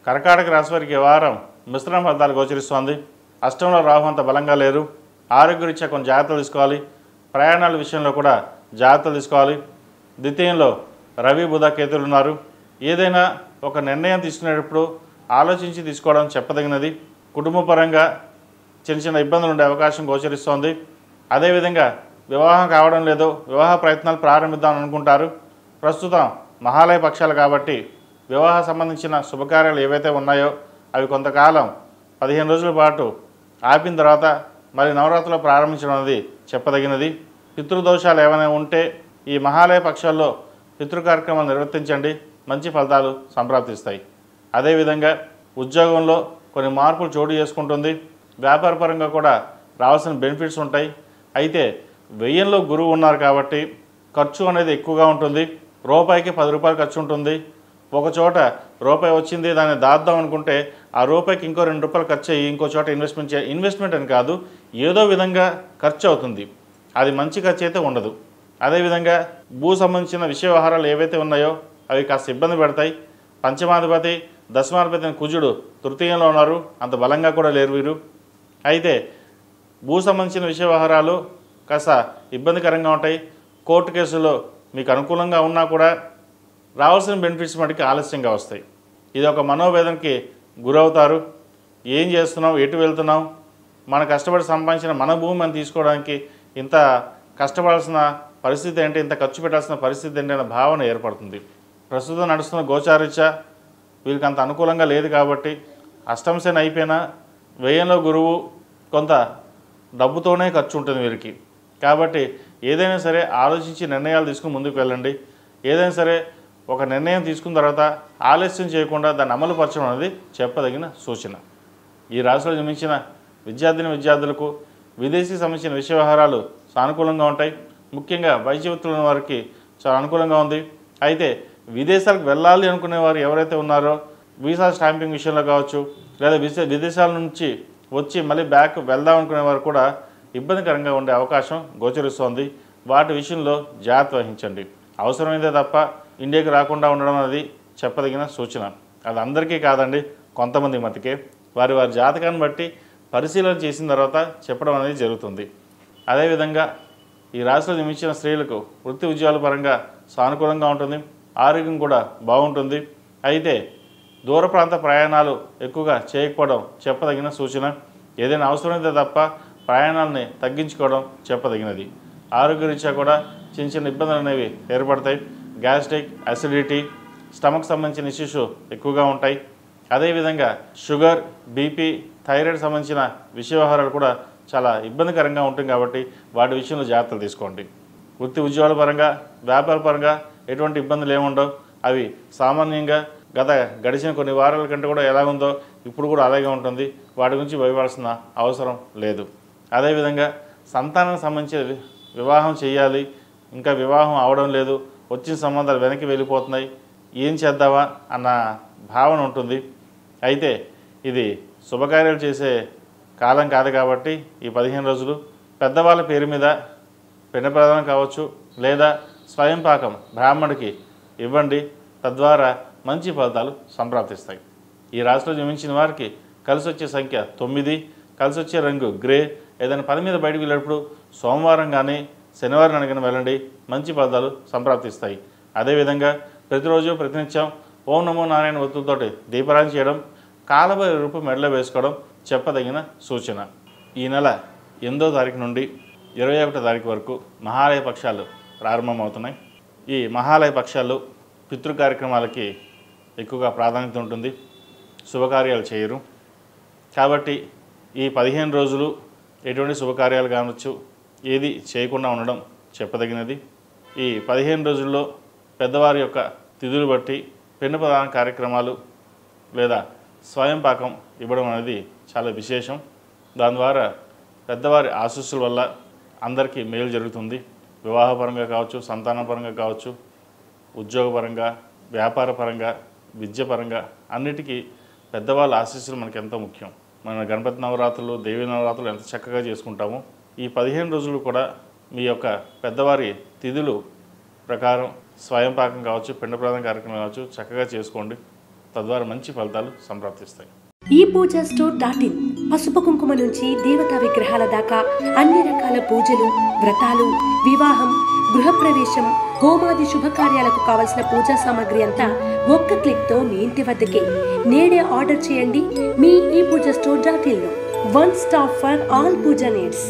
కర్కాటక రాశి వారికి ఈ వారం మిశ్రమ ఫలితాలు గోచరిస్తోంది. అష్టంలో రాహు అంత బలంగా లేరు. ఆరోగ్యరీత్యా కొంచెం జాగ్రత్తలు తీసుకోవాలి. ప్రయాణాల విషయంలో కూడా జాగ్రత్తలు తీసుకోవాలి. ద్వితీయంలో రవి బుధ కేతులు ఉన్నారు. ఏదైనా ఒక నిర్ణయం తీసుకునేటప్పుడు ఆలోచించి తీసుకోవడం చెప్పదగినది. కుటుంబపరంగా చిన్న చిన్న ఇబ్బందులు ఉండే అవకాశం గోచరిస్తోంది. అదేవిధంగా వివాహం కావడం లేదు, వివాహ ప్రయత్నాలు ప్రారంభిద్దాం అనుకుంటారు. ప్రస్తుతం మహాలయ పక్షాలు కాబట్టి వివాహ సంబంధించిన శుభకార్యాలు ఏవైతే ఉన్నాయో అవి కొంతకాలం 15 రోజుల పాటు ఆపిన తర్వాత మరి నవరాత్రులు ప్రారంభించడం అనేది చెప్పదగినది. పితృదోషాలు ఏమైనా ఉంటే ఈ మహాలయ పక్షాల్లో పితృ కార్యక్రమాలు నిర్వర్తించండి, మంచి ఫలితాలు సంప్రాప్తిస్తాయి. అదేవిధంగా ఉద్యోగంలో కొన్ని మార్పులు చోటు చేసుకుంటుంది. వ్యాపారపరంగా కూడా రావాల్సిన బెనిఫిట్స్ ఉంటాయి. అయితే వ్యయంలో గురువు ఉన్నారు కాబట్టి ఖర్చు అనేది ఎక్కువగా ఉంటుంది. రూపాయికి 10 రూపాయలు ఖర్చు ఉంటుంది. ఒక చోట రూపాయి వచ్చింది, దాన్ని దాద్దాం అనుకుంటే ఆ రూపాయికి ఇంకో 2 రూపాయలు ఖర్చు అయ్యి ఇంకో చోట ఇన్వెస్ట్మెంట్ అని కాదు, ఏదో విధంగా ఖర్చు అవుతుంది. అది మంచి ఖర్చు అయితే ఉండదు. అదేవిధంగా భూ సంబంధించిన విషయ వ్యవహారాలు ఏవైతే ఉన్నాయో అవి కాస్త ఇబ్బంది పెడతాయి. పంచమాధిపతి దశమాధిపతి కుజుడు తృతీయంలో ఉన్నారు, అంత బలంగా కూడా లేరు వీరు. అయితే భూ సంబంధించిన విషయ వ్యవహారాలు కాస్త ఇబ్బందికరంగా ఉంటాయి. కోర్టు కేసుల్లో మీకు అనుకూలంగా ఉన్నా కూడా రావాల్సిన బెనిఫిట్స్ మటుకు ఆలస్యంగా వస్తాయి. ఇది ఒక మనోవేదనకి గురవుతారు. ఏం చేస్తున్నాం, ఎటు వెళ్తున్నాం, మన కష్టపడి సంపాదించిన మన భూమి మనం తీసుకోవడానికి ఇంత కష్టపడాల్సిన పరిస్థితి ఏంటి, ఇంత ఖర్చు పెట్టాల్సిన పరిస్థితి ఏంటి అనే భావన ఏర్పడుతుంది. ప్రస్తుతం నడుస్తున్న గోచారీత్యా వీళ్ళకి అంత అనుకూలంగా లేదు కాబట్టి అష్టంశని అయిపోయినా వ్యయంలో గురువు కొంత డబ్బుతోనే ఖర్చు ఉంటుంది వీరికి. కాబట్టి ఏదైనా సరే ఆలోచించి నిర్ణయాలు తీసుకుని ముందుకు వెళ్ళండి. ఏదైనా సరే ఒక నిర్ణయం తీసుకున్న తర్వాత ఆలస్యం చేయకుండా దాన్ని అమలు పరచడం అనేది చెప్పదగిన సూచన. ఈ రాశిలో జన్మించిన విద్యార్థులకు విదేశీ సంబంధించిన విషయ వ్యవహారాలు సానుకూలంగా ఉంటాయి. ముఖ్యంగా వైద్య వృత్తుల వారికి చాలా అనుకూలంగా ఉంది. అయితే విదేశాలకు వెళ్ళాలి అనుకునే వారు ఎవరైతే ఉన్నారో వీసా స్టాంపింగ్ విషయంలో కావచ్చు, లేదా విదేశాల నుంచి వచ్చి మళ్ళీ బ్యాక్ వెళ్దాం అనుకునే వారు కూడా ఇబ్బందికరంగా ఉండే అవకాశం గోచరిస్తోంది. వాటి విషయంలో జాగ్రత్త వహించండి. అవసరమైతే తప్ప ఇండియాకి రాకుండా ఉండడం అనేది చెప్పదగిన సూచన. అది అందరికీ కాదండి, కొంతమంది మటుకే. వారి జాతకాన్ని బట్టి పరిశీలన చేసిన తర్వాత చెప్పడం అనేది జరుగుతుంది. అదేవిధంగా ఈ రాశిలో జన్మించిన స్త్రీలకు వృత్తి ఉద్యోగాల పరంగా సానుకూలంగా ఉంటుంది. ఆరోగ్యం కూడా బాగుంటుంది. అయితే దూర ప్రాంత ప్రయాణాలు ఎక్కువగా చేయకపోవడం చెప్పదగిన సూచన. ఏదైనా అవసరమైతే తప్ప ప్రయాణాలని తగ్గించుకోవడం చెప్పదగినది. ఆరోగ్యరీత్యా కూడా చిన్న చిన్న ఇబ్బందులు అనేవి ఏర్పడతాయి. గ్యాస్ట్రిక్, అసిడిటీ, స్టమక్ సంబంధించిన ఇష్యూస్ ఎక్కువగా ఉంటాయి. అదేవిధంగా షుగర్, బీపీ, థైరాయిడ్ సంబంధించిన విషయ వ్యవహారాలు కూడా చాలా ఇబ్బందికరంగా ఉంటుంది కాబట్టి వాటి విషయంలో జాగ్రత్తలు తీసుకోండి. వృత్తి ఉద్యోగాల పరంగా, వ్యాపార పరంగా ఎటువంటి ఇబ్బందులు ఏముండవు. అవి సామాన్యంగా గడిచిన కొన్ని వారాల కంటే కూడా ఎలా ఉందో ఇప్పుడు కూడా అలాగే ఉంటుంది. వాటి గురించి భయపడాల్సిన అవసరం లేదు. అదేవిధంగా సంతానానికి సంబంధించి వివాహం చేయాలి, ఇంకా వివాహం అవడం లేదు, వచ్చిన సంబంధాలు వెనక్కి వెళ్ళిపోతున్నాయి, ఏం చేద్దామా అన్న భావన ఉంటుంది. అయితే ఇది శుభకార్యాలు చేసే కాలం కాదు కాబట్టి ఈ 15 రోజులు పెద్దవాళ్ళ పేరు మీద పిండ ప్రదానం కావచ్చు, లేదా స్వయం పాకం బ్రాహ్మడికి ఇవ్వండి. తద్వారా మంచి ఫలితాలు సంప్రాప్తిస్తాయి. ఈ రాశిలో జన్మించిన వారికి కలిసి వచ్చే సంఖ్య 9, కలిసి వచ్చే రంగు గ్రే. ఏదైనా పని మీద బయటకు వెళ్ళేటప్పుడు సోమవారం కానీ శనివారం అనగానే వెళ్ళండి, మంచి ఫలితాలు సంప్రాప్తిస్తాయి. అదేవిధంగా ప్రతిరోజు ప్రతినిత్యం ఓం నమో నారాయణ ఒత్తులతోటి దీపారాధన చేయడం, కాలభైరవ రూపం మెడలో వేసుకోవడం చెప్పదగిన సూచన. ఈ నెల 8వ తారీఖు నుండి 21వ తారీఖు వరకు మహాలయ పక్షాలు ప్రారంభమవుతున్నాయి. ఈ మహాలయ పక్షాలు పితృ కార్యక్రమాలకి ఎక్కువగా ప్రాధాన్యత ఉంటుంది. శుభకార్యాలు చేయరు కాబట్టి ఈ 15 రోజులు ఎటువంటి శుభకార్యాలు కావచ్చు ఏది చేయకుండా ఉండడం చెప్పదగినది. ఈ 15 రోజుల్లో పెద్దవారి యొక్క తిథులు బట్టి పిండ ప్రదాన కార్యక్రమాలు లేదా స్వయం పాకం ఇవ్వడం అనేది చాలా విశేషం. దాని ద్వారా పెద్దవారి ఆశీస్సుల వల్ల అందరికీ మేలు జరుగుతుంది. వివాహపరంగా కావచ్చు, సంతానపరంగా కావచ్చు, ఉద్యోగపరంగా, వ్యాపారపరంగా, విద్యపరంగా అన్నిటికీ పెద్దవాళ్ళ ఆశీస్సులు మనకి ఎంతో ముఖ్యం. మన గణపతి నవరాత్రులు, దేవీ నవరాత్రులు ఎంత చక్కగా చేసుకుంటామో ఈ 15 రోజులు కూడా మీ యొక్క పెద్దవారి తిథులు ప్రకారం స్వయం పాకం కావచ్చు, పిండ ప్రదాన కార్యక్రమం కావచ్చు చక్కగా చేసుకోండి. తద్వారా మంచి ఫలితాలు సంప్రాప్తిస్తాయి. ఈ పూజా స్టోర్.in పసుపు కుంకుమ నుంచి దేవతా విగ్రహాల దాకా అన్ని రకాల పూజలు, వ్రతాలు, వివాహం, గృహప్రవేశం, హోమాది శుభకార్యాలకు కావలసిన పూజా సామాగ్రి అంతా ఒక్క క్లిక్తో మీ ఇంటి వద్దకే. నేడే ఆర్డర్ చేయండి మీ ఈ పూజా స్టోర్.in లో. One stop for all puja needs.